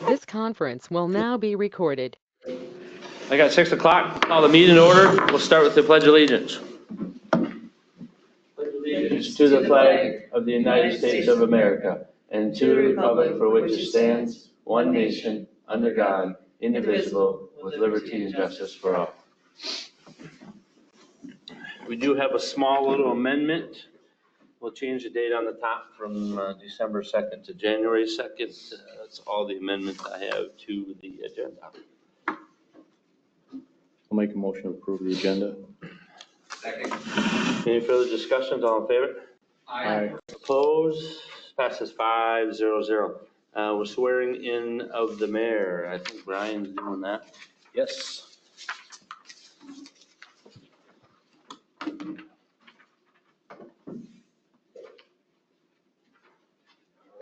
This conference will now be recorded. I got 6 o'clock. Call the meeting in order. We'll start with the Pledge of Allegiance. Pledge allegiance to the flag of the United States of America and to the republic for which it stands, one nation, under God, indivisible, with liberty and justice for all. We do have a small little amendment. We'll change the date on the top from December 2nd to January 2nd. That's all the amendments I have to the agenda. I'll make a motion to approve the agenda. Second. Any further discussions? All in favor? Aye. Opposed? Passes 5-0-0. We're swearing in of the mayor. I think Brian's doing that. Yes.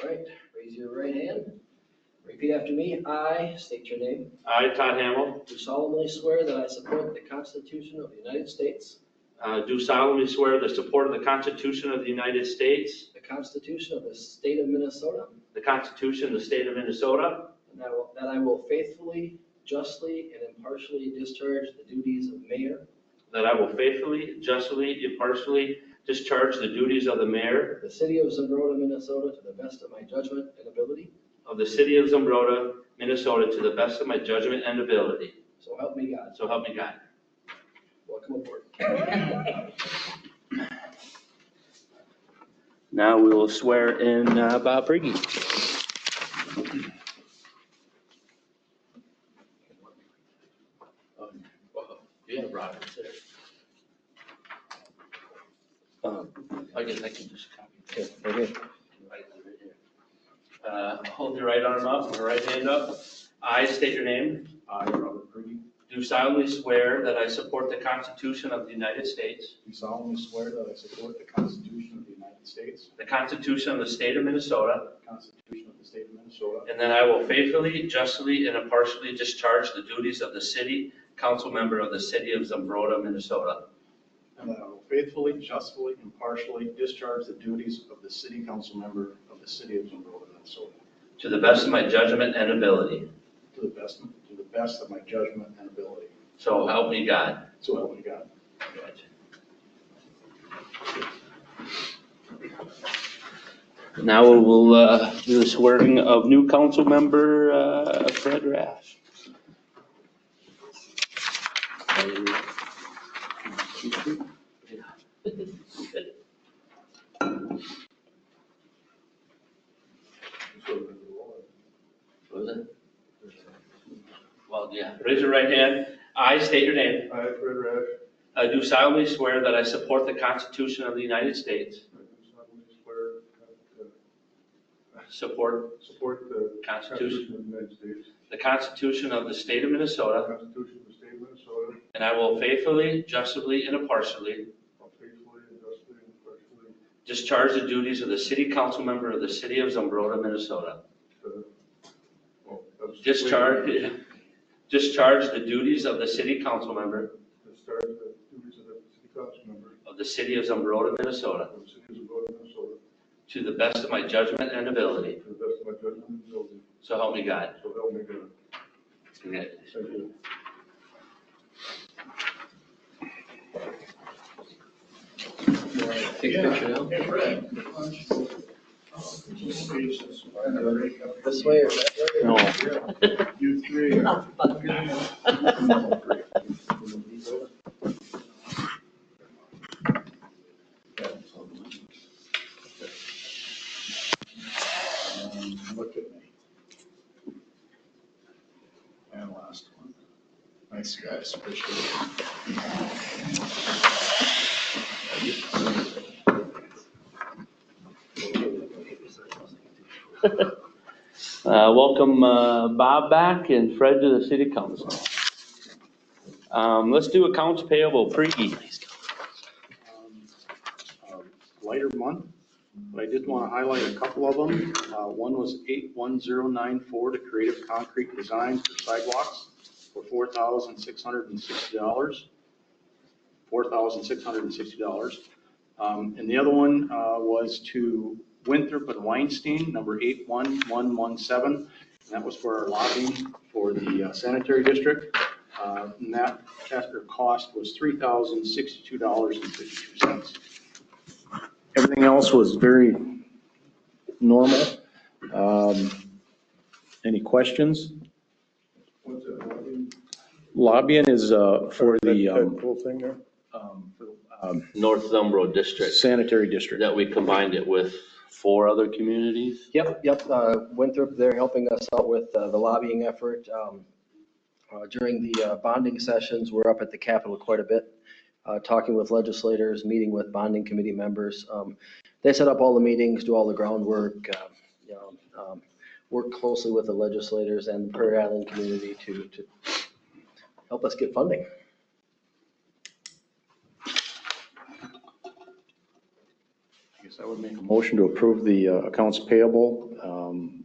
All right, raise your right hand. Repeat after me. I state your name. I, Todd Hamill, Do solemnly swear that I support the Constitution of the United States, do solemnly swear the support of the Constitution of the United States, the Constitution of the State of Minnesota, the Constitution of the State of Minnesota, and that I will faithfully, justly, and impartially discharge the duties of mayor that I will faithfully, justly, impartially discharge the duties of the mayor of the city of Zumbrota, Minnesota, to the best of my judgment and ability. of the city of Zumbrota, Minnesota, to the best of my judgment and ability. So help me God. So help me God. Welcome aboard. Now we will swear in Bob Briggy. Yeah, Robert's there. I guess I can just copy. Yeah, right here. Right here. Hold your right arm up, or right hand up. I state your name. I, Robert Briggy, Do solemnly swear that I support the Constitution of the United States, do solemnly swear that I support the Constitution of the United States, the Constitution of the State of Minnesota, the Constitution of the State of Minnesota, and that I will faithfully, justly, and impartially discharge the duties of the city council member of the city of Zumbrota, Minnesota, and that I will faithfully, justly, and impartially discharge the duties of the city council member of the city of Zumbrota, Minnesota, to the best of my judgment and ability. to the best of my judgment and ability. So help me God. So help me God. Now we will do the swearing of new council member Fred Rash. What was it? Well, yeah. Raise your right hand. I state your name. I, Fred Rash, I do solemnly swear that I support the Constitution of the United States. I do solemnly swear Support the Constitution. of the United States, The Constitution of the State of Minnesota. the Constitution of the State of Minnesota, And I will faithfully, justly, and impartially I'll faithfully and justly and impartially discharge the duties of the city council member of the city of Zumbrota, Minnesota. Discharge the duties of the city council member discharge the duties of the city council member of the city of Zumbrota, Minnesota, of the city of Zumbrota, Minnesota, to the best of my judgment and ability. to the best of my judgment and ability. So help me God. So help me God. Congratulations. Thank you. Take a picture now. This way or that way? No. You three. Look at me. And last one. Nice guys, appreciate Welcome Bob back and Fred to the city council. Let's do accounts payable pre-E. Lighter month, but I did want to highlight a couple of them. One was 81094 to Creative Concrete Design for sidewalks for $4,660. $4,660. And the other one was to Winthrop and Weinstein, number 81117, That was for our lobbying for the sanitary district. And that cost was $3,062.52. Everything else was very normal. Any questions? What's it, lobbying? Lobbying is for the That cool thing there? North Zumbro District, sanitary district. that we combined it with 4 other communities. Yep. Winthrop, they're helping us out with the lobbying effort. During the bonding sessions, we're up at the Capitol quite a bit, talking with legislators, meeting with bonding committee members. They set up all the meetings, do all the groundwork, work closely with the legislators and the Prairie Island community to help us get funding. I guess I would make a motion to approve the accounts payable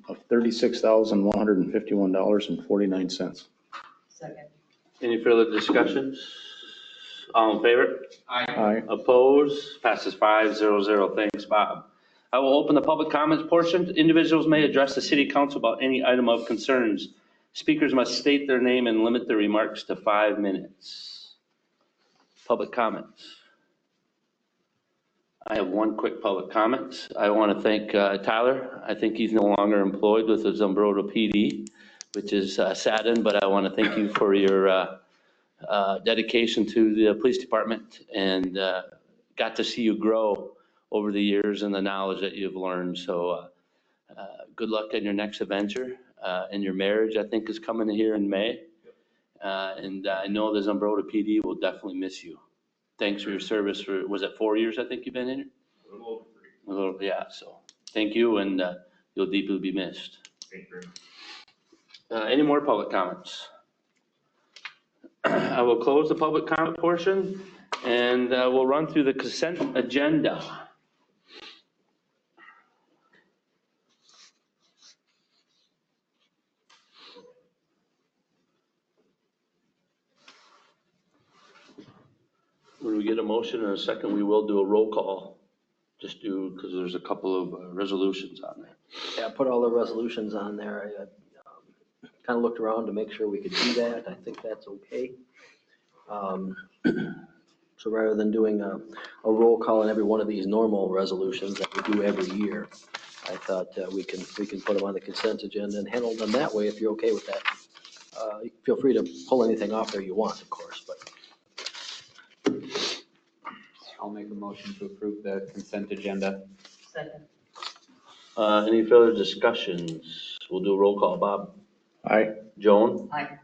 of $36,151.49. Second. Any further discussions? All in favor? Aye. Opposed? Passes 5-0-0. Thanks, Bob. I will open the public comments portion. Individuals may address the city council about any item of concerns. Speakers must state their name and limit their remarks to 5 minutes. Public comments. I have one quick public comment. I want to thank Tyler. I think he's no longer employed with the Zumbrota PD, which is saddened, but I want to thank you for your dedication to the police department, and got to see you grow over the years and the knowledge that you've learned. So good luck in your next adventure. And your marriage, I think, is coming here in May. And I know the Zumbrota PD will definitely miss you. Thanks for your service for, was it 4 years I think you've been in here? A little over 3. A little, yeah, so thank you, and you'll deeply be missed. Thank you. Any more public comments? I will close the public comment portion, and we'll run through the consent agenda. When we get a motion in a second, we will do a roll call. Just do, because there's a couple of resolutions on there. Yeah, I put all the resolutions on there. I kind of looked around to make sure we could do that. I think that's okay. So rather than doing a roll call on every one of these normal resolutions that we do every year, I thought we can put them on the consent agenda and handle them that way if you're okay with that. Feel free to pull anything off there you want, of course, but. I'll make a motion to approve the consent agenda. Second. Any further discussions? We'll do a roll call. Bob? Aye. Joan? Aye.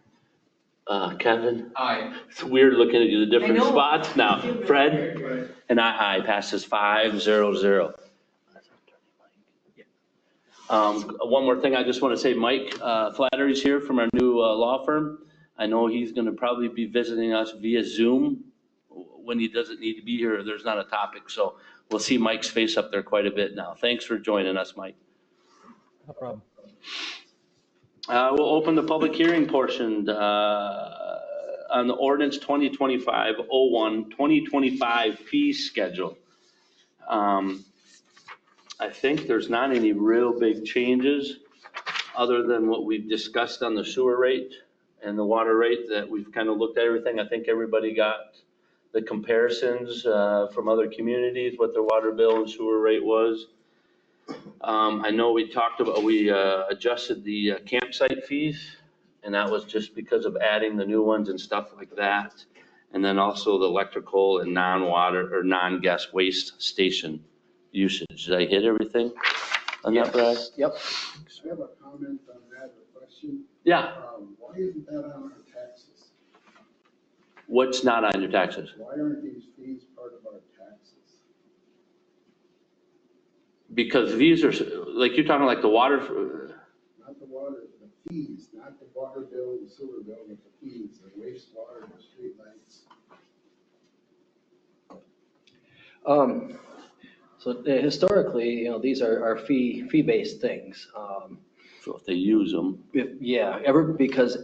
Kevin? Aye. It's weird looking at you the different I know. spots now. Fred? And I passes 5-0-0. One more thing I just want to say, Mike Flattery's here from our new law firm. I know he's going to probably be visiting us via Zoom when he doesn't need to be here, or there's not a topic. So we'll see Mike's face up there quite a bit now. Thanks for joining us, Mike. No problem. We'll open the public hearing portion on the ordinance 2025-01, 2025 fee schedule. I think there's not any real big changes other than what we've discussed on the sewer rate and the water rate, that we've kind of looked at everything. I think everybody got the comparisons from other communities, what their water bill and sewer rate was. I know we talked about, we adjusted the campsite fees, and that was just because of adding the new ones and stuff like that. And then also the electrical and non-water or non-gas waste station usage. Did I hit everything on that, Brad? Yep. I have a comment on that, a question. Yeah. Why isn't that on our taxes? What's not on your taxes? Why aren't these fees part of our taxes? Because these are, like you're talking like the water, Not the water, the fees, not the water bill, the sewer bill, but the fees, the wastewater, the street lights. So historically, these are fee-based things. so if they use them. Because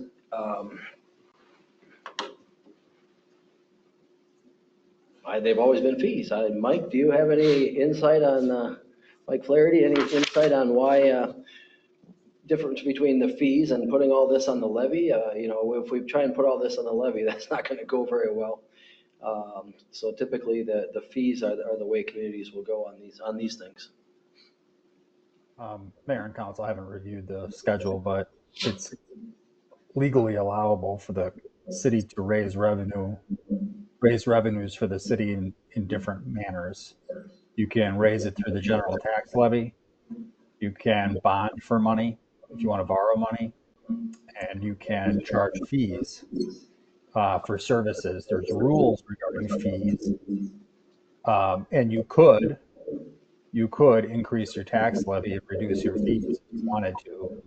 they've always been fees. Mike, do you have any insight on, Mike Flaherty, any insight on why difference between the fees and putting all this on the levy. You know, if we try and put all this on the levy, that's not going to go very well. So typically the fees are the way communities will go on these things. Mayor and council, I haven't reviewed the schedule, but it's legally allowable for the city to raise revenues for the city in different manners. You can raise it through the general tax levy. You can bond for money if you want to borrow money, and you can charge fees for services. There's rules regarding fees, and you could increase your tax levy and reduce your fees if you wanted to.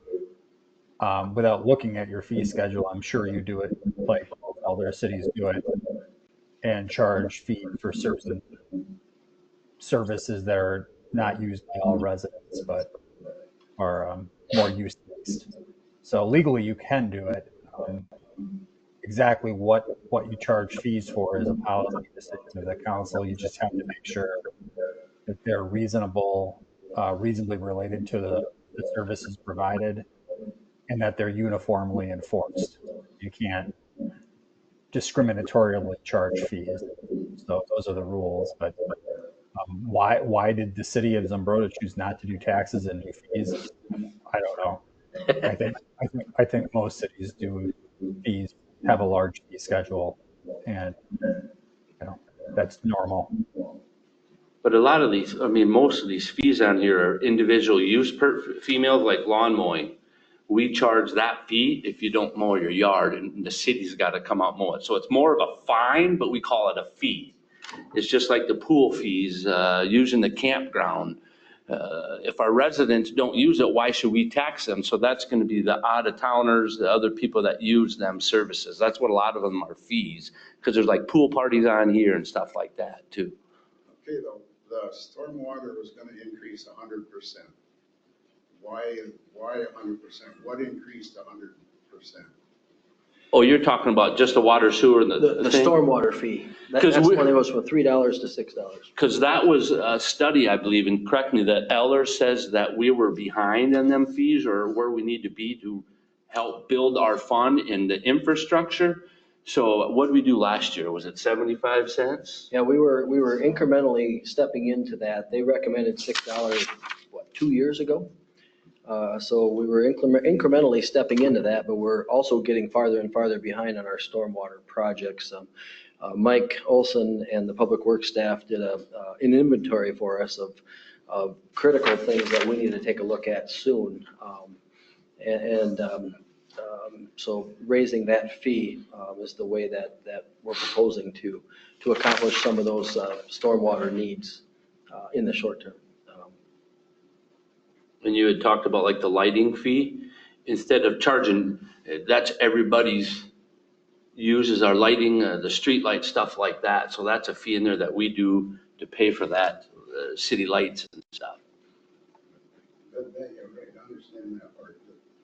Without looking at your fee schedule, I'm sure you do it like other cities do it and charge fees for certain services that are not used by all residents, but are more use-based. So legally, you can do it. Exactly what you charge fees for is a policy decision of the council. You just have to make sure that they're reasonably related to the services provided, and that they're uniformly enforced. You can't discriminatorily charge fees. So those are the rules. But why did the city of Zumbrota choose not to do taxes and new fees? I don't know. I think most cities do fees, have a large fee schedule, and that's normal. But a lot of these, I mean, most of these fees on here are individual use per females, like lawn mowing. We charge that fee if you don't mow your yard, and the city's got to come out mow it. So it's more of a fine, but we call it a fee. It's just like the pool fees, using the campground. If our residents don't use it, why should we tax them? So that's going to be the out-of-towners, the other people that use them services. That's what a lot of them are fees, because there's like pool parties on here and stuff like that too. Okay, the stormwater was gonna increase 100%. Why 100%? What increased 100%? Oh, you're talking about just the water sewer and The thing? stormwater fee, that's when it goes from $3 to $6. Because that was a study, I believe, and correct me, that Eller says that we were behind in them fees, or where we need to be to help build our fund in the infrastructure. So what did we do last year? Was it 75 cents? Yeah, we were incrementally stepping into that. They recommended $6, 2 years ago? So we were incrementally stepping into that, but we're also getting farther and farther behind on our stormwater projects. Mike Olson and the Public Works staff did an inventory for us of critical things that we need to take a look at soon. So raising that fee is the way that we're proposing to accomplish some of those stormwater needs in the short term. And you had talked about like the lighting fee, instead of charging, that's everybody's uses our lighting, the street light, stuff like that. So that's a fee in there that we do to pay for that, city lights and stuff. But yeah, right, I understand that part.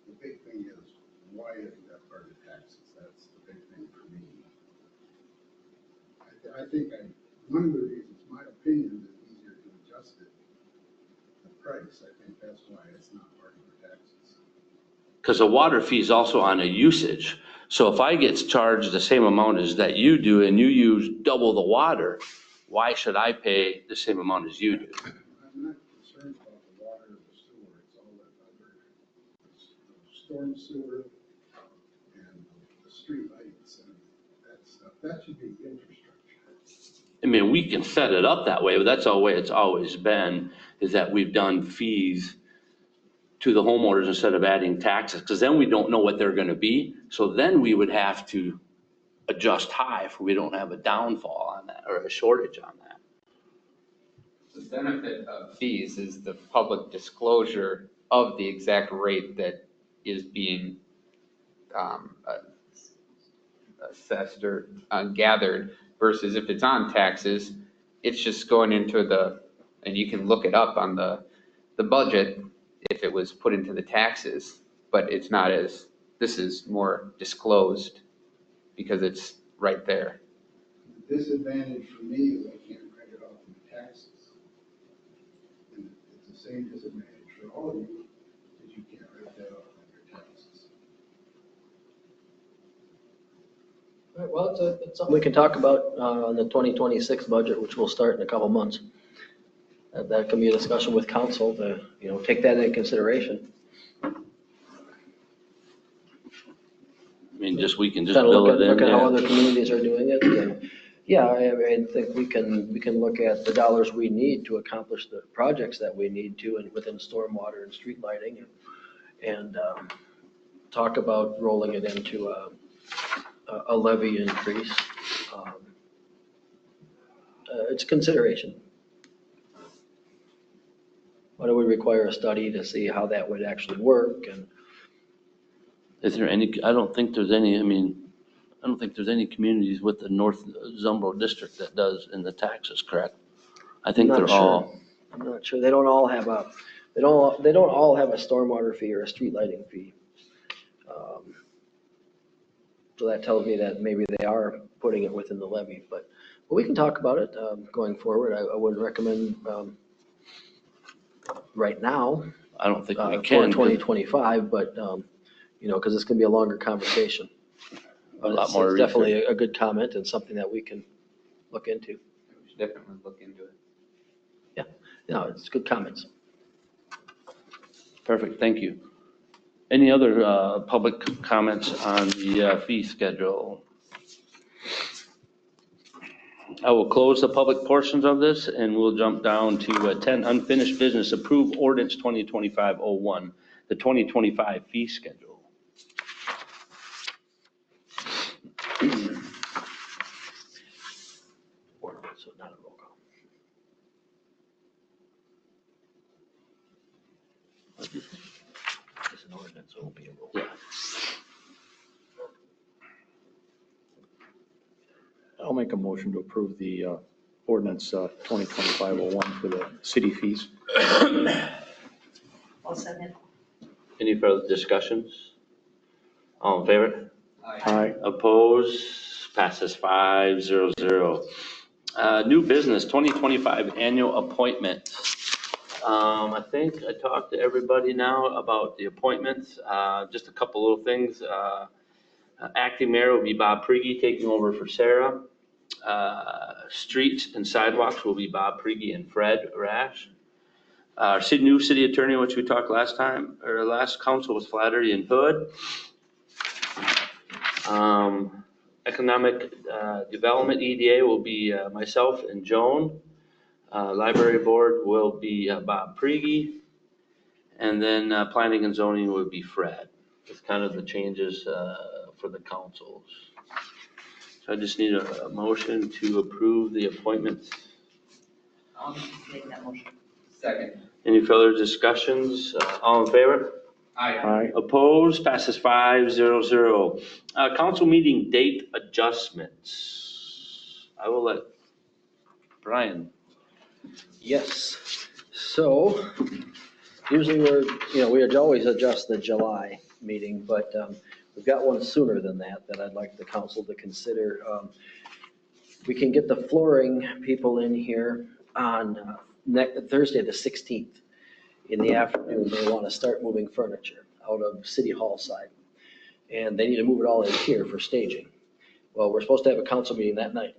The big thing is, why isn't that part of taxes? That's the big thing for me. I think one of the reasons, my opinion, is easier to adjust it, the price. I think that's why it's not part of the taxes. Because the water fee is also on a usage. So if I get charged the same amount as that you do and you use double the water, why should I pay the same amount as you do? I'm not concerned about the water or the sewer. It's all that other, the storm sewer and the street lights and that stuff. That should be infrastructure. I mean, we can set it up that way, but that's the way it's always been, is that we've done fees to the homeowners instead of adding taxes, because then we don't know what they're going to be. So then we would have to adjust high if we don't have a downfall on that or a shortage on that. The benefit of fees is the public disclosure of the exact rate that is being assessed or gathered, versus if it's on taxes, it's just going into and you can look it up on the budget if it was put into the taxes, but it's not this is more disclosed because it's right there. The disadvantage for me is I can't write it off in the taxes. And it's the same disadvantage for all of you, because you can't write that off All right, well, it's something we can talk about on the 2026 budget, which will start in a couple months. That can be a discussion with council to, take that into consideration. I mean, we can just Kind of build it in. look at how Yeah. other communities are doing it. And yeah, I think we can look at the dollars we need to accomplish the projects that we need to, and within stormwater and street lighting, and talk about rolling it into a levy increase. It's consideration. Why do we require a study to see how that would actually work? And Is there any, I don't think there's any, I don't think there's any communities with the North Zumbro district that does in the taxes, correct? I think I'm they're not sure. all, I'm not sure. They don't all have they don't all have a stormwater fee or a street lighting fee. So that tells me that maybe they are putting it within the levy, but we can talk about it going forward. I wouldn't recommend right now I don't think we for can. 2025, but because it's going to be a longer conversation. A lot more It's definitely a good comment and something that we can look into. We should definitely look into it. It's good comments. Perfect, thank you. Any other public comments on the fee schedule? I will close the public portions of this and we'll jump down to 10 unfinished business. Approve ordinance 2025-01, the 2025 fee schedule. So not a roll call. It's an ordinance, so it won't be a roll call. Yeah. I'll make a motion to approve the ordinance 2025-01 for the city fees. I'll second. Any further discussions? All in favor? Aye. Opposed? Passes 5-0-0. New business, 2025 annual appointment. I think I talked to everybody now about the appointments. Just a couple little things. Acting mayor will be Bob Prigi, taking over for Sarah. Streets and sidewalks will be Bob Prigi and Fred Rash. Our new city attorney, which we talked last time, or last council, was Flattery and Hood. Economic Development EDA will be myself and Joan. Library board will be Bob Prigi. And then planning and zoning will be Fred. It's kind of the changes for the councils. So I just need a motion to approve the appointments. I'll make that motion. Second. Any further discussions? All in favor? Aye. Opposed? Passes 5-0-0. Council meeting date adjustments. I will let Brian. Yes. So usually we always adjust the July meeting, but we've got one sooner than that I'd like the council to consider. We can get the flooring people in here on Thursday, the 16th in the afternoon. They want to start moving furniture out of City Hall side, and they need to move it all in here for staging. Well, we're supposed to have a council meeting that night.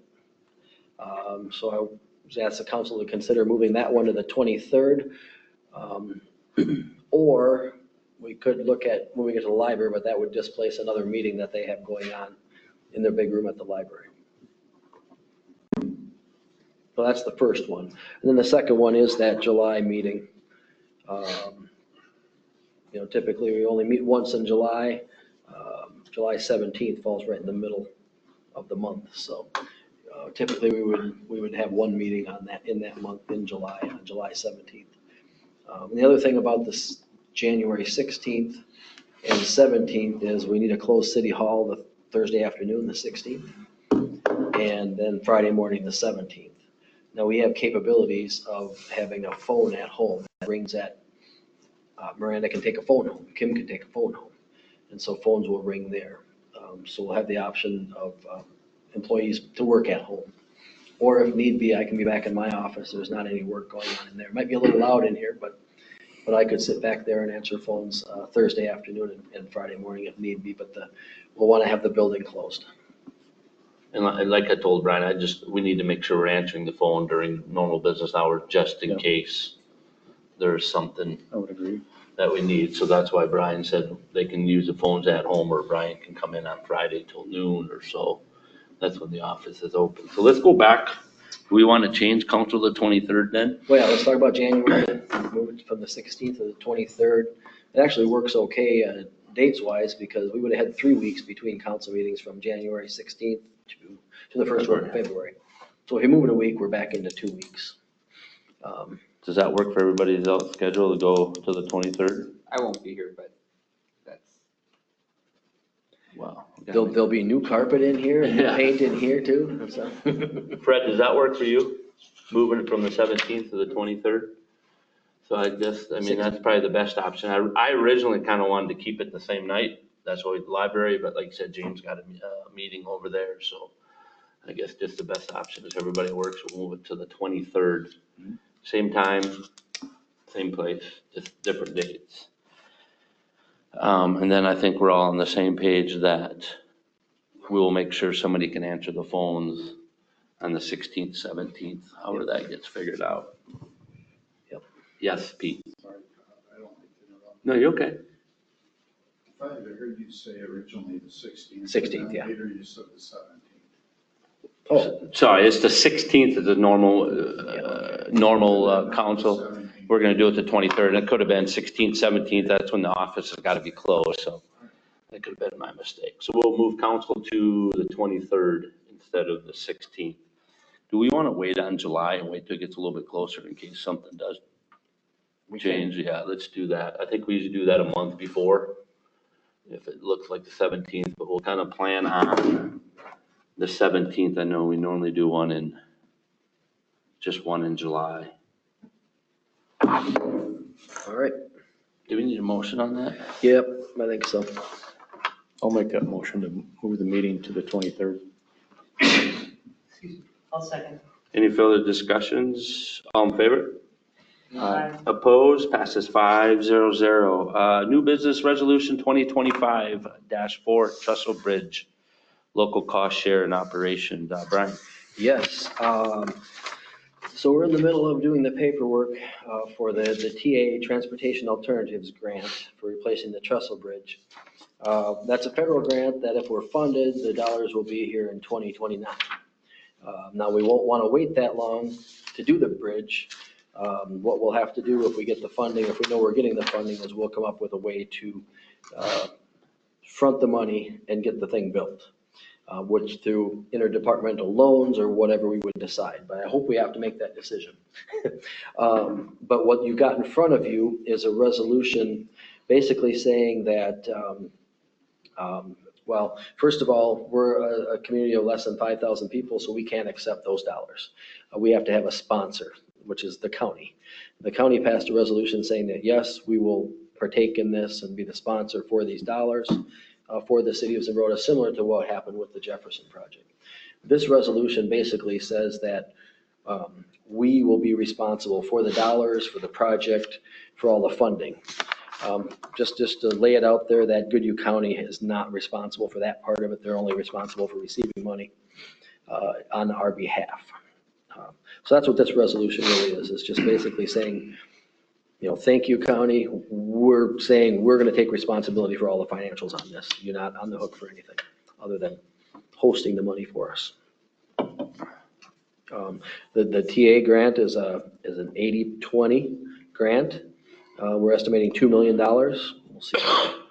So I was asked the council to consider moving that one to the 23rd. Or we could look at moving it to the library, but that would displace another meeting that they have going on in their big room at the library. So that's the first one. And then the second one is that July meeting. Typically we only meet once in July. July 17th falls right in the middle of the month. So typically we would have one meeting in that month in July, on July 17th. And the other thing about this January 16th and 17th is we need to close City Hall the Thursday afternoon, the 16th, and then Friday morning, the 17th. Now we have capabilities of having a phone at home that brings that. Miranda can take a phone home, Kim can take a phone home, and so phones will ring there. So we'll have the option of employees to work at home. Or if need be, I can be back in my office. There's not any work going on in there. It might be a little loud in here, but I could sit back there and answer phones Thursday afternoon and Friday morning if need be, but we'll want to have the building closed. And like I told Brian, we need to make sure we're answering the phone during normal business hours, just in Yeah. case there's something I would agree. that we need. So that's why Brian said they can use the phones at home, or Brian can come in on Friday till noon or so. That's when the office is open. So let's go back. Do we want to change council to the 23rd then? Well, yeah, let's talk about January, move it from the 16th to the 23rd. It actually works okay dates-wise, because we would have had 3 weeks between council meetings from January 16th to the first week of February. So if you move it a week, we're back into 2 weeks. Does that work for everybody's else schedule to go to the 23rd? I won't be here, but that's, Wow. There'll be new carpet in here and new Yeah. paint in here too, so. Fred, does that work for you? Moving it from the 17th to the 23rd? So that's probably the best option. I originally kind of wanted to keep it the same night. That's always the library, but like you said, James got a meeting over there, so I guess just the best option is everybody works, we'll move it to the 23rd. Same time, same place, just different dates. And then I think we're all on the same page that we will make sure somebody can answer the phones on the 16th, 17th, however that gets figured out. Yep. Yes, Pete? Sorry, I don't like to interrupt. No, you're okay. I thought I heard you say originally the 16th. 16th, and then yeah. Later you said the 17th. Oh, Sorry, it's the 16th is the normal council. 17th. We're gonna do it the 23rd, and it could have been 16th, 17th, that's when the office has gotta be closed, so that could have been my mistake. So we'll move council to the 23rd instead of the 16th. Do we wanna wait on July and wait till it gets a little bit closer in case something does change? Yeah, let's do that. I think we usually do that a month before, if it looks like the 17th, but we'll kind of plan on the 17th. I know we normally do just one in July. all right. Do we need a motion on that? Yep, I think so. I'll make that motion to move the meeting to the 23rd. I'll second. Any further discussions? All in favor? Aye. Opposed? Passes 5-0-0. New business resolution 2025-4, Trestle Bridge, local cost share and operation. Brian? Yes, so we're in the middle of doing the paperwork for the TA Transportation Alternatives Grant for replacing the Trestle Bridge. That's a federal grant that if we're funded, the dollars will be here in 2029. Now, we won't want to wait that long to do the bridge. What we'll have to do if we get the funding, if we know we're getting the funding, is we'll come up with a way to front the money and get the thing built. Which through interdepartmental loans or whatever we would decide, but I hope we have to make that decision. But what you got in front of you is a resolution basically saying that, well, first of all, we're a community of less than 5,000 people, so we can't accept those dollars. We have to have a sponsor, which is the county. The county passed a resolution saying that, yes, we will partake in this and be the sponsor for these dollars. For the city of Zimrota, similar to what happened with the Jefferson project. This resolution basically says that we will be responsible for the dollars, for the project, for all the funding. Just to lay it out there, that Goodhue County is not responsible for that part of it. They're only responsible for receiving money on our behalf. So that's what this resolution really is. It's just basically saying, thank you, county. We're saying we're going to take responsibility for all the financials on this. You're not on the hook for anything other than hosting the money for us. The TA grant is an 80-20 grant. We're estimating $2 million. We'll see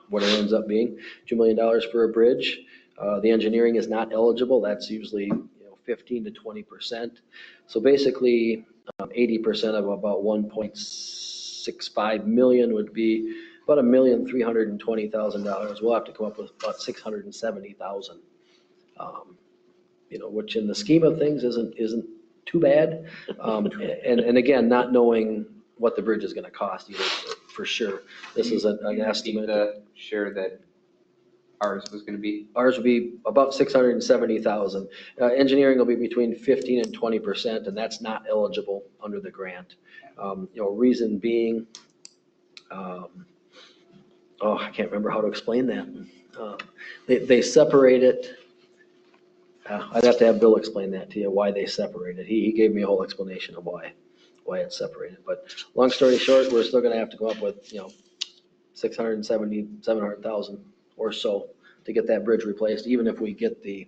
what it ends up being. $2 million for a bridge. The engineering is not eligible. That's usually 15 to 20%. So basically, 80% of about 1.65 million would be about $1,320,000. We'll have to come up with about $670,000. Which in the scheme of things isn't too bad. And again, not knowing what the bridge is going to cost either, for sure. This is an estimate. the share that ours was gonna be. Ours would be about $670,000. Engineering will be between 15 and 20%, and that's not eligible under the grant. Reason being, I can't remember how to explain that. They separate it. I'd have to have Bill explain that to you, why they separated. He gave me a whole explanation of why it's separated. But long story short, we're still gonna have to go up with, 700,000 or so to get that bridge replaced, even if we get the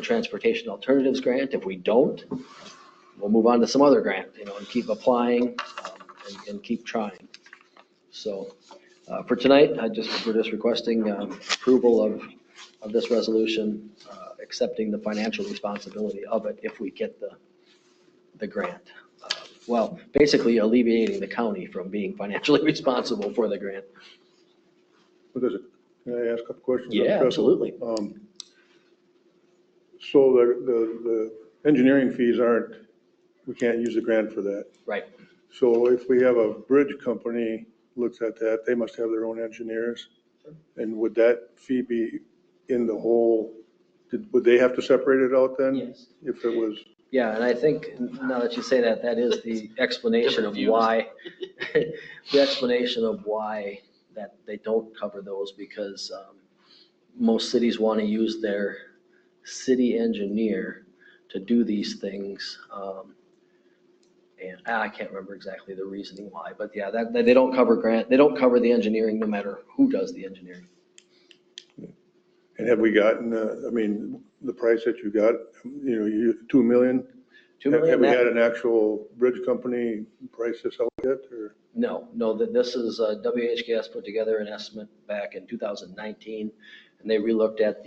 transportation alternatives grant. If we don't, we'll move on to some other grant, and keep applying, and keep trying. So, for tonight, we're just requesting approval of this resolution, accepting the financial responsibility of it if we get the grant. Well, basically alleviating the county from being financially responsible for the grant. What is it? Can I ask a couple questions? Yeah, absolutely. So the engineering fees we can't use the grant for that. Right. So if we have a bridge company looks at that, they must have their own engineers. And would that fee be in the whole, would they have to separate it out then? Yes. If it was, Yeah, and I think now that you say that, that is the explanation of why, that they don't cover those, because most cities want to use their city engineer to do these things. And I can't remember exactly the reasoning why, but yeah, that they don't cover they don't cover the engineering no matter who does the engineering. and have we gotten, the price that you got, 2 million? 2 million. Have we had an actual bridge company price this out yet, or? No, this is, WHGS put together an estimate back in 2019, and they relooked at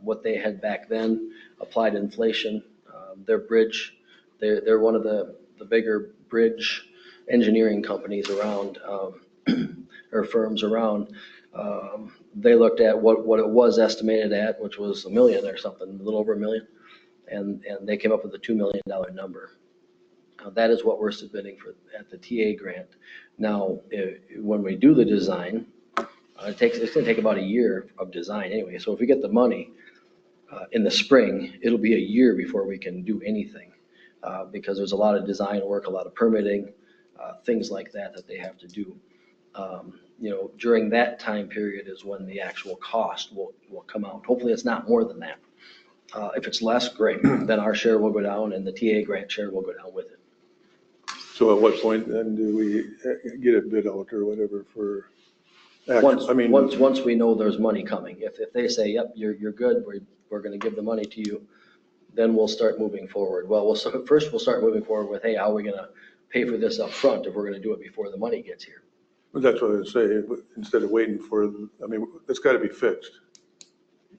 what they had back then, applied inflation. Their bridge, they're one of the bigger bridge engineering companies around, or firms around. They looked at what it was estimated at, which was $1 million or something, a little over $1 million, and they came up with a $2 million number. That is what we're submitting at the TA grant. Now, when we do the design, it's going to take about a year of design anyway. So if we get the money in the spring, it'll be a year before we can do anything, because there's a lot of design work, a lot of permitting, things like that they have to do. During that time period is when the actual cost will come out. Hopefully it's not more than that. If it's less, great. Then our share will go down and the TA grant share will go down with it. So at what point then do we get it bid out or whatever for? Once we know there's money coming. If they say, yep, you're good, we're going to give the money to you, then we'll start moving forward. Well, first we'll start moving forward with, hey, how are we going to pay for this up front if we're going to do it before the money gets here? But that's what I was saying, instead of waiting for, it's got to be fixed,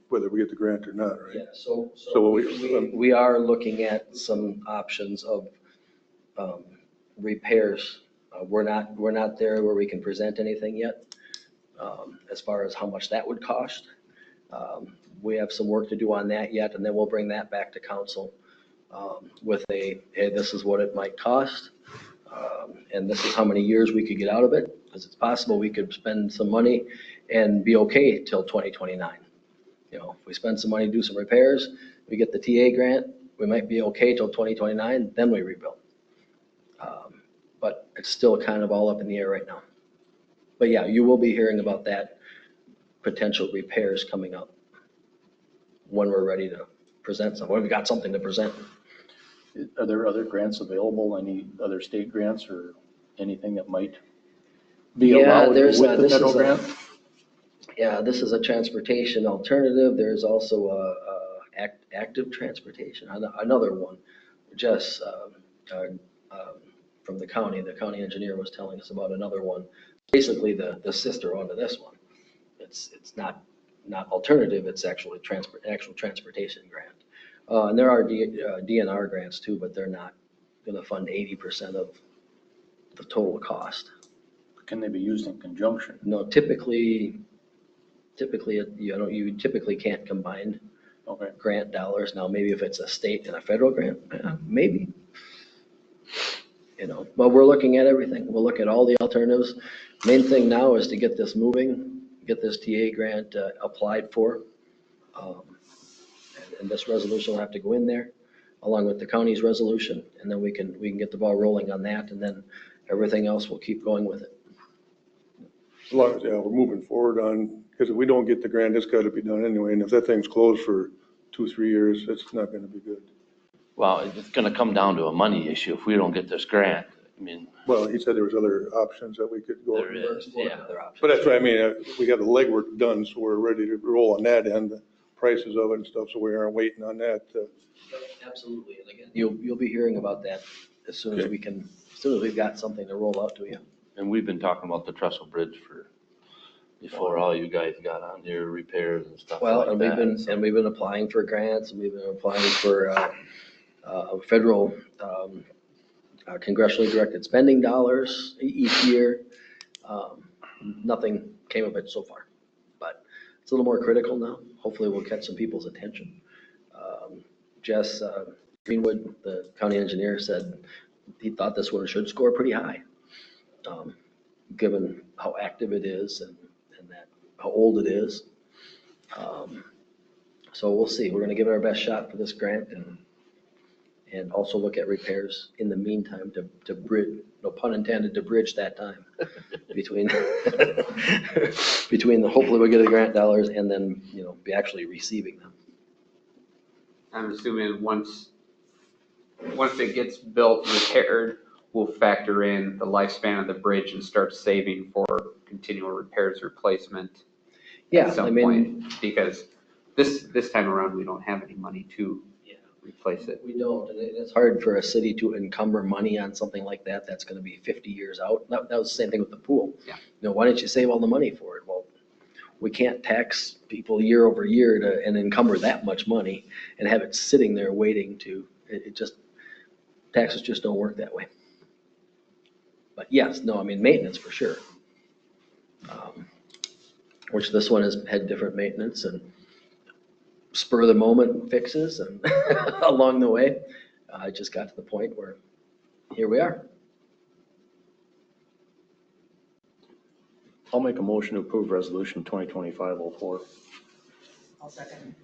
whether we get the grant or not, right? Yeah, so So we are looking at some options of repairs. We're not there where we can present anything yet, as far as how much that would cost. We have some work to do on that yet, and then we'll bring that back to council with hey, this is what it might cost, and this is how many years we could get out of it, because it's possible we could spend some money and be okay till 2029. If we spend some money, do some repairs, we get the TA grant, we might be okay till 2029, then we rebuild. But it's still kind of all up in the air right now. But yeah, you will be hearing about that potential repairs coming up when we're ready to present some, when we've got something to present. Are there other grants available, any other state grants or anything that might be allowed with the federal grant? Yeah, this is a transportation alternative. There's also a active transportation, another one, just from the county engineer was telling us about another one, basically the sister one to this one. It's not alternative, it's actual transportation grant. And there are DNR grants too, but they're not going to fund 80% of the total cost. Can they be used in conjunction? No, typically, you typically can't combine grant dollars. Now, maybe if it's a state and a federal grant, maybe. But we're looking at everything. We'll look at all the alternatives. Main thing now is to get this moving, get this TA grant applied for. And this resolution will have to go in there along with the county's resolution, and then we can get the ball rolling on that, and then everything else will keep going with it. as long as, yeah, we're moving forward on, because if we don't get the grant, it's gotta be done anyway, and if that thing's closed for 2-3 years, it's not gonna be good. Well, it's gonna come down to a money issue if we don't get this grant. I mean, Well, he said there was other options that we could go. there is, yeah. Other options. But that's what I mean, we got the legwork done, so we're ready to roll on that end, the prices of it and stuff, so we aren't waiting on that. Absolutely. And again, you'll be hearing about that as soon as we can, as soon as we've got something to roll out to you. And we've been talking about the trestle bridge before all you guys got on your repairs and stuff Well, like that. and we've been applying for grants, and we've been applying for federal congressionally directed spending dollars each year. Nothing came of it so far, but it's a little more critical now. Hopefully we'll catch some people's attention. Jess Greenwood, the county engineer, said he thought this one should score pretty high, given how active it is and that how old it is. So we'll see. We're going to give it our best shot for this grant and also look at repairs in the meantime to bridge, no pun intended, to bridge that time between hopefully we'll get the grant dollars and then, be actually receiving them. I'm assuming once it gets built, repaired, we'll factor in the lifespan of the bridge and start saving for continual repairs, replacement. Yeah, At some point, because this time around, we don't have any money to replace it. We don't, and it's hard for a city to encumber money on something like that. That's going to be 50 years out. That was the same thing with the pool. Yeah. Why didn't you save all the money for it? Well, we can't tax people year over year and encumber that much money and have it sitting there waiting taxes just don't work that way. But yes, no, I mean, maintenance for sure. Which this one has had different maintenance and spur of the moment fixes and along the way. I just got to the point where here we are. I'll make a motion to approve resolution 2025-04. I'll second.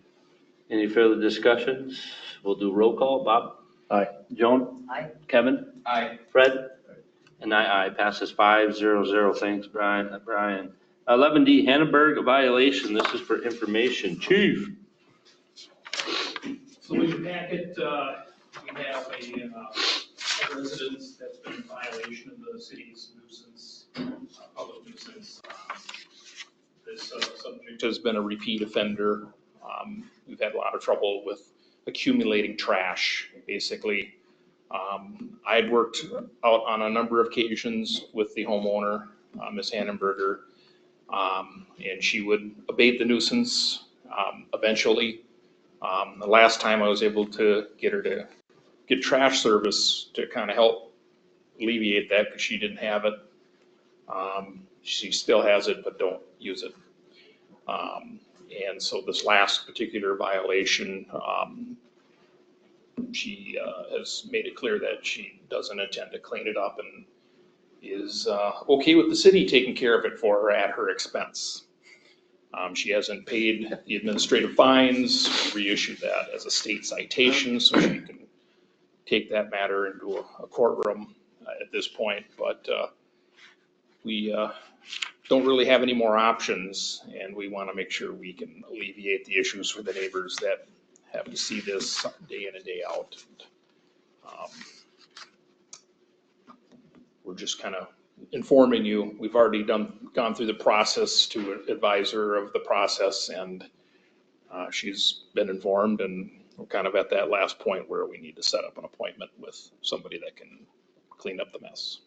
Any further discussions? We'll do roll call. Bob? Aye. Joan? Aye. Kevin? Aye. Fred? And I passes 5-0-0. Thanks, Brian. 11D, Hannenberg, a violation. This is for information. Chief? So in your packet, we have a residence that's been in violation of the city's nuisance, public nuisance. This subject has been a repeat offender. We've had a lot of trouble with accumulating trash, basically. I had worked out on a number of occasions with the homeowner, Ms. Hannenberger, and she would abate the nuisance eventually. The last time I was able to get her to get trash service to kind of help alleviate that because she didn't have it. She still has it, but don't use it. And so this last particular violation, she has made it clear that she doesn't intend to clean it up and is okay with the city taking care of it for her at her expense. She hasn't paid the administrative fines, reissued that as a state citation so she can take that matter into a courtroom at this point. But we don't really have any more options, and we want to make sure we can alleviate the issues for the neighbors that have to see this day in and day out. We're just kind of informing you. We've already gone through the process to advise her of the process, and she's been informed, and we're kind of at that last point where we need to set up an appointment with somebody that can clean up the mess.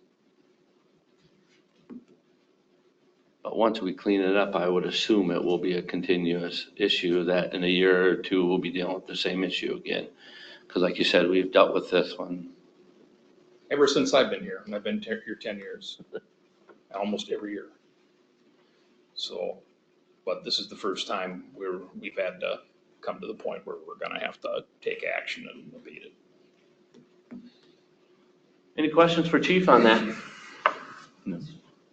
But once we clean it up, I would assume it will be a continuous issue that in a year or two, we'll be dealing with the same issue again. Because like you said, we've dealt with this one. Ever since I've been here, and I've been here 10 years, almost every year. So, but this is the first time we've had to come to the point where we're gonna have to take action and abate it. Any questions for Chief on that? No.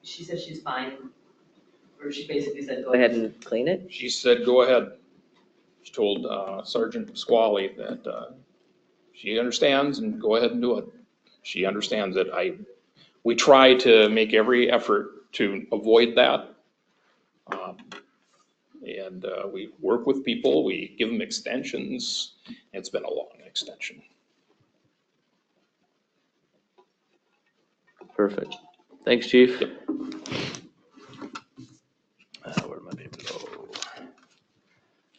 She said she's fine, or she basically said, go ahead and clean it? She said, go ahead. She told Sergeant Pasquale that she understands and go ahead and do it. She understands it. We try to make every effort to avoid that, And we work with people, we give them extensions. It's been a long extension. Perfect. Thanks, chief. Where did my paper go?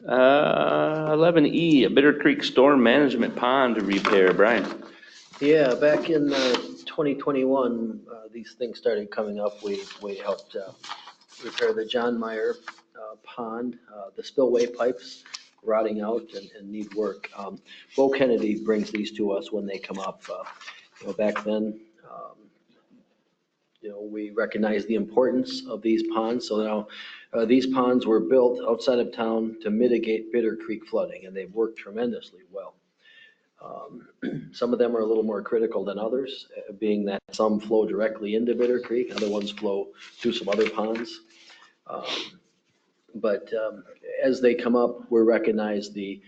11E, a Bitter Creek Storm Management Pond repair. Brian? Yeah, back in 2021, these things started coming up. We helped repair the John Meyer pond. The spillway pipes rotting out and need work. Bo Kennedy brings these to us when they come up. Back then, we recognize the importance of these ponds. So now these ponds were built outside of town to mitigate Bitter Creek flooding, and they've worked tremendously well. Some of them are a little more critical than others, being that some flow directly into Bitter Creek, other ones flow through some other ponds. But as they come up, we recognize the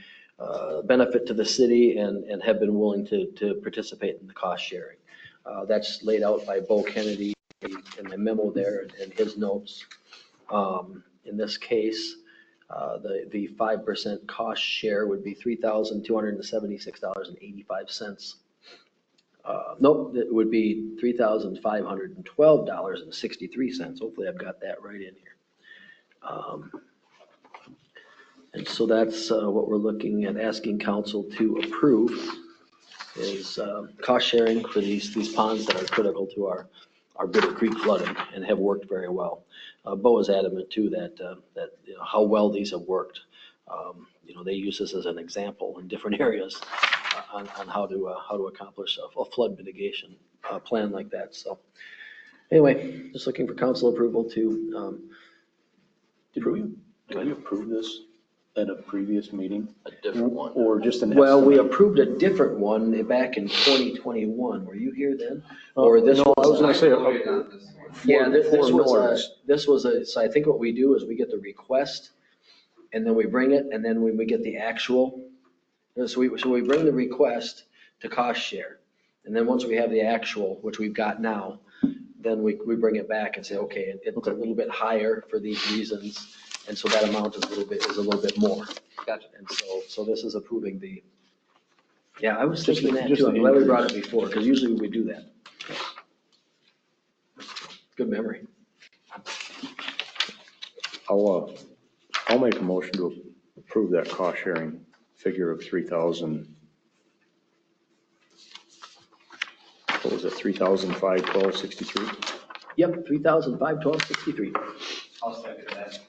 benefit to the city and have been willing to participate in the cost sharing. That's laid out by Bo Kennedy in the memo there and his notes. In this case, the 5% cost share would be $3,276.85. Nope, it would be $3,512.63. Hopefully I've got that right in here. And so that's what we're looking at, asking council to approve is cost sharing for these ponds that are critical to our Bitter Creek flooding and have worked very well. Bo is adamant too that how well these have worked. They use this as an example in different areas on how to accomplish a flood mitigation plan like that. So anyway, just looking for council approval to. Did we approve this at a previous meeting? A different one? Or just an Well, estimate? we approved a different one back in 2021. Were you here then? Or this? No, I was gonna say. Yeah, this was so I think what we do is we get the request and then we bring it and then when we get the actual. So we bring the request to cost share. And then once we have the actual, which we've got now, then we bring it back and say, okay, it's a little bit higher for these reasons. And so that amount is a little bit more. Gotcha. And so this is approving the, I was thinking that too. I'm glad we brought it before because usually we do that. Good memory. I'll make a motion to approve that cost sharing figure of 3,000. What was it, 3,512.63? Yep, 3,512.63. I'll second that.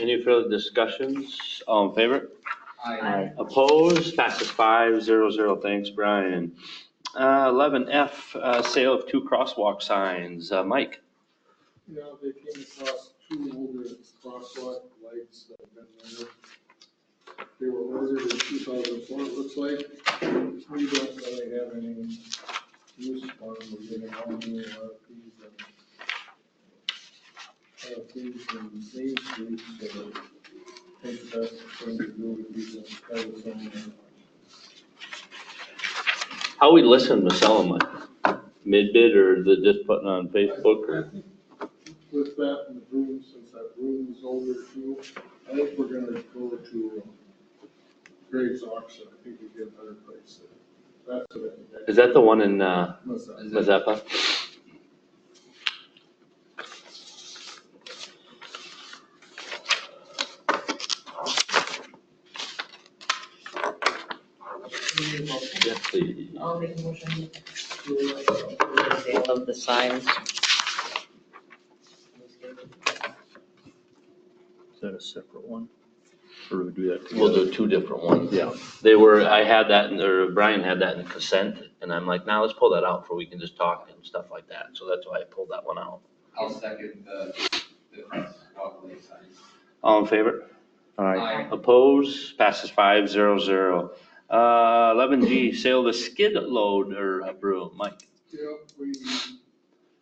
Any further discussions? All in favor? Aye. Opposed? Passes 5-0-0. Thanks, Brian. 11F, sale of 2 crosswalk signs. Mike? Yeah, they came across 2 older crosswalk lights that have been there. They were ordered in 2004, it looks like. We don't really have any use for them. We're getting all new RFPs and Main Street, so I think that's the thing to do with these. How we listen to sell them, like mid-bid or just putting on Facebook or? With that and the broom, since that broom is older too, I think we're gonna go to Greg's auction. I think we get a better price there. That's what I think. Is that the one in Mazeppa? Yes, please. I'll make a motion to the sale of the signs. Is that a separate one? Or do we do that together? We'll do 2 different ones. Yeah. I had that, or Brian had that in consent, and I'm like, now let's pull that out for we can just talk and stuff like that. So that's why I pulled that one out. I'll second the crosswalk signs. All in favor? Aye. Opposed? Passes 5-0-0. 11G, sale of the skid loader broom. Mike? Yeah, we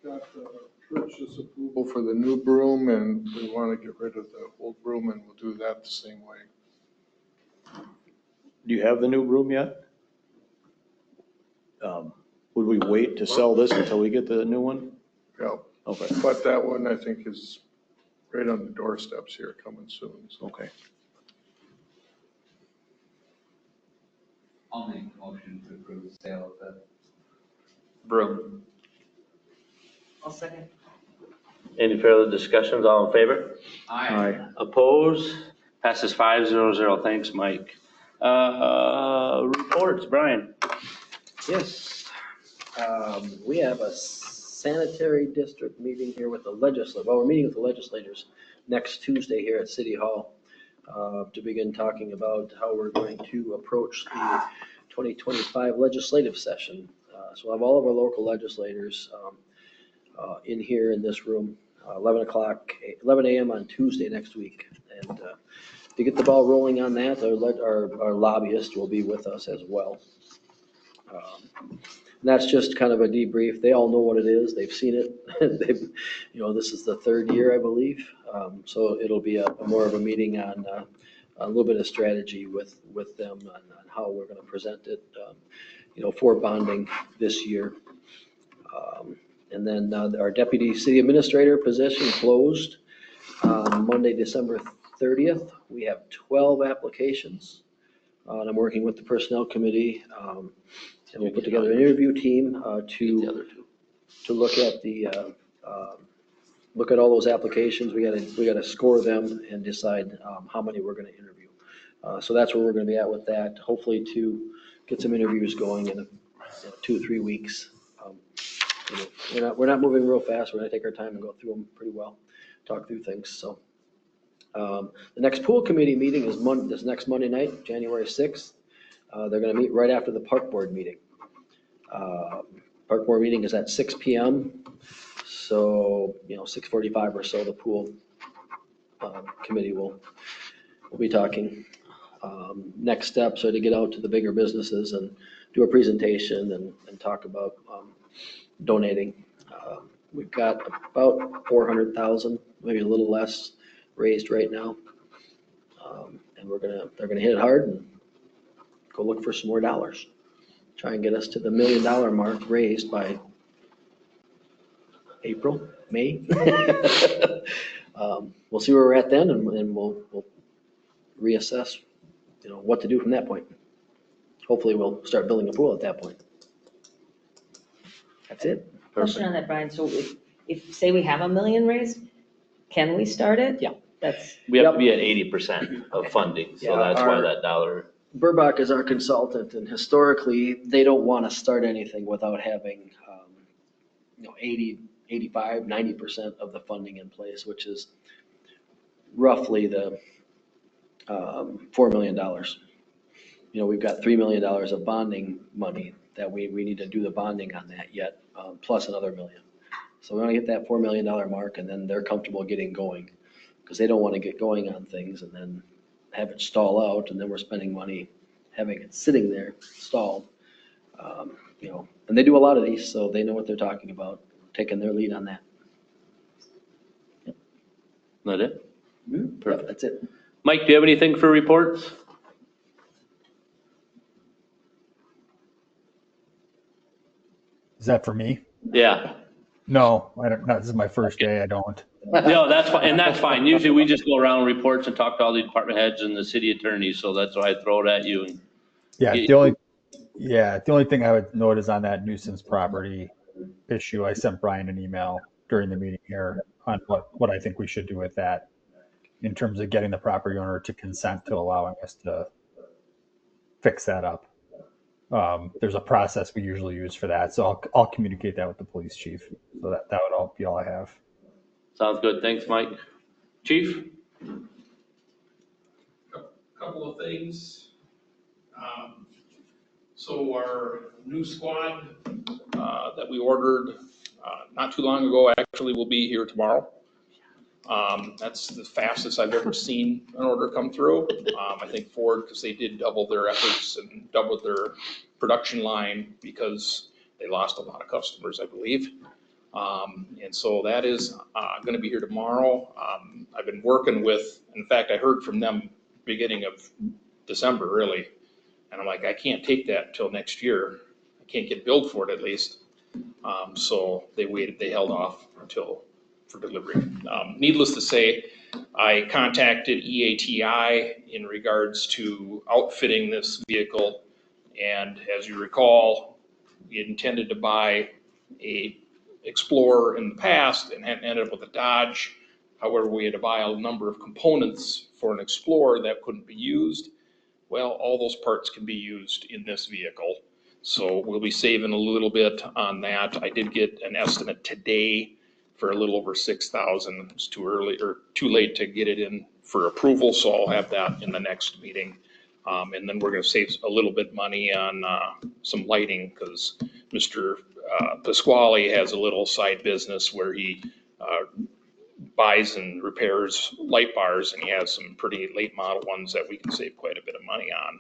got the purchase approval for the new broom and we want to get rid of the old broom and we'll do that the same way. Do you have the new broom yet? Would we wait to sell this until we get the new one? Yeah, Okay. but that one I think is right on the doorsteps here coming soon, so. Okay. I'll make a motion to approve the sale of the broom. I'll second. Any further discussions? All in favor? Aye. Opposed? Passes 5-0-0. Thanks, Mike. Reports, Brian. Yes. We have a sanitary district meeting here with the legislature. Well, we're meeting with the legislators next Tuesday here at City Hall to begin talking about how we're going to approach the 2025 legislative session. So we'll have all of our local legislators in here in this room, 11 a.m. on Tuesday next week. And to get the ball rolling on that, our lobbyist will be with us as well. And that's just kind of a debrief. They all know what it is. They've seen it. This is the third year, I believe. So it'll be a more of a meeting on a little bit of strategy with them on how we're going to present it, for bonding this year. And then our deputy city administrator position closed on Monday, December 30th. We have 12 applications. And I'm working with the personnel committee. And we'll put together an interview team to look at look at all those applications. We gotta score them and decide how many we're gonna interview. So that's where we're gonna be at with that. Hopefully to get some interviews going in 2 or 3 weeks. We're not moving real fast. We're gonna take our time and go through them pretty well, talk through things. So the next pool committee meeting is this next Monday night, January 6th. They're gonna meet right after the park board meeting. Park board meeting is at 6 p.m. So, 6:45 or so, the pool committee will be talking. Next steps are to get out to the bigger businesses and do a presentation and talk about donating. We've got about 400,000, maybe a little less, raised right now. And they're gonna hit it hard and go look for some more dollars. Try and get us to the $1 million mark raised by April, May. We'll see where we're at then, and we'll reassess, what to do from that point. Hopefully, we'll start building a pool at that point. That's it. Question on that, Brian. So if say we have $1 million raised, can we start it? Yeah. We have to be at 80% of funding, so that's why that dollar. Burbach is our consultant, and historically, they don't want to start anything without having, 80, 85, 90% of the funding in place, which is roughly the $4 million. We've got $3 million of bonding money that we need to do the bonding on that yet, plus another $1 million. So we want to get that $4 million mark, and then they're comfortable getting going, because they don't want to get going on things and then have it stall out, and then we're spending money having it sitting there stalled. And they do a lot of these, so they know what they're talking about, taking their lead on that. Yep. That it? Perfect. That's it. Mike, do you have anything for reports? Is that for me? Yeah. No, I don't. No, this is my first day. I don't. No, that's fine, and that's fine. Usually we just go around reports and talk to all the department heads and the city attorneys, so that's why I throw it at you. Yeah, the only thing I would note is on that nuisance property issue, I sent Brian an email during the meeting here on what I think we should do with that in terms of getting the property owner to consent to allowing us to fix that up. There's a process we usually use for that, so I'll communicate that with the police chief. So that would be all I have. Sounds good. Thanks, Mike. Chief? Couple of things. So our new squad that we ordered not too long ago actually will be here tomorrow. That's the fastest I've ever seen an order come through. I think Ford, because they did double their efforts and double their production line because they lost a lot of customers, I believe. And so that is going to be here tomorrow. I've been working with, in fact, I heard from them beginning of December, really. And I'm like, I can't take that till next year. I can't get billed for it at least. So they held off until for delivery. Needless to say, I contacted EATI in regards to outfitting this vehicle. And as you recall, we had intended to buy a Explorer in the past and had ended up with a Dodge. However, we had to buy a number of components for an Explorer that couldn't be used. Well, all those parts can be used in this vehicle. So we'll be saving a little bit on that. I did get an estimate today for a little over 6,000. It's too early or too late to get it in for approval, so I'll have that in the next meeting. And then we're gonna save a little bit money on some lighting, because Mr. Pasquale has a little side business where he buys and repairs light bars, and he has some pretty late model ones that we can save quite a bit of money on.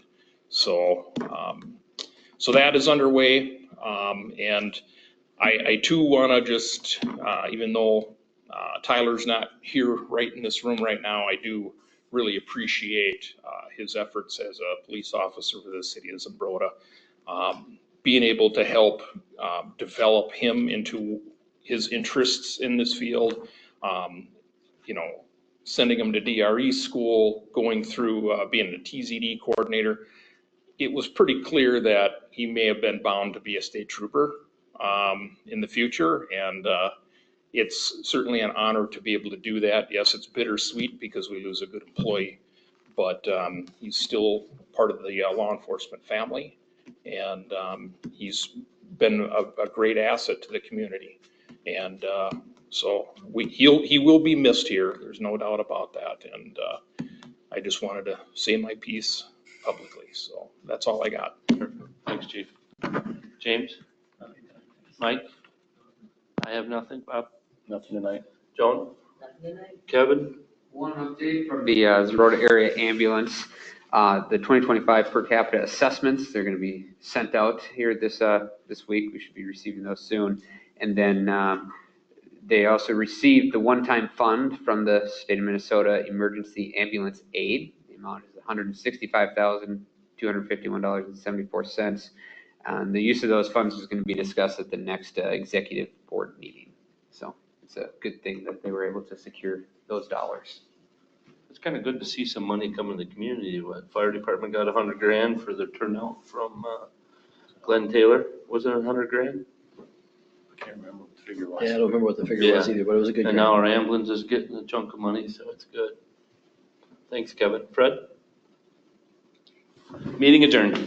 So, so that is underway. And I too wanna just, even though Tyler's not here right in this room right now, I do really appreciate his efforts as a police officer for the city of Zumbrota. Being able to help develop him into his interests in this field, you know, sending him to DRE school, going through being a TZD coordinator. It was pretty clear that he may have been bound to be a state trooper in the future, and it's certainly an honor to be able to do that. Yes, it's bittersweet because we lose a good employee, but he's still part of the law enforcement family, and he's been a great asset to the community. And so he will be missed here. There's no doubt about that. And I just wanted to say my piece publicly. So that's all I got. Thanks, Chief. James? Mike? I have nothing. Bob? Nothing tonight. Joan? Nothing tonight. Kevin? One update from the Zumbrota area ambulance. The 2025 per capita assessments, they're going to be sent out here this week. We should be receiving those soon. And then they also received the one-time fund from the state of Minnesota Emergency Ambulance Aid. The amount is $165,251.74. And the use of those funds is going to be discussed at the next executive board meeting. So it's a good thing that they were able to secure those dollars. It's kind of good to see some money come in the community. What, fire department got $100,000 for their turnout from Glenn Taylor. Was it $100,000? I can't remember what the figure was. Yeah, I don't remember what the figure was either, but it was a good. And now our ambulance is getting a chunk of money, so it's good. Thanks, Kevin. Fred? Meeting adjourned.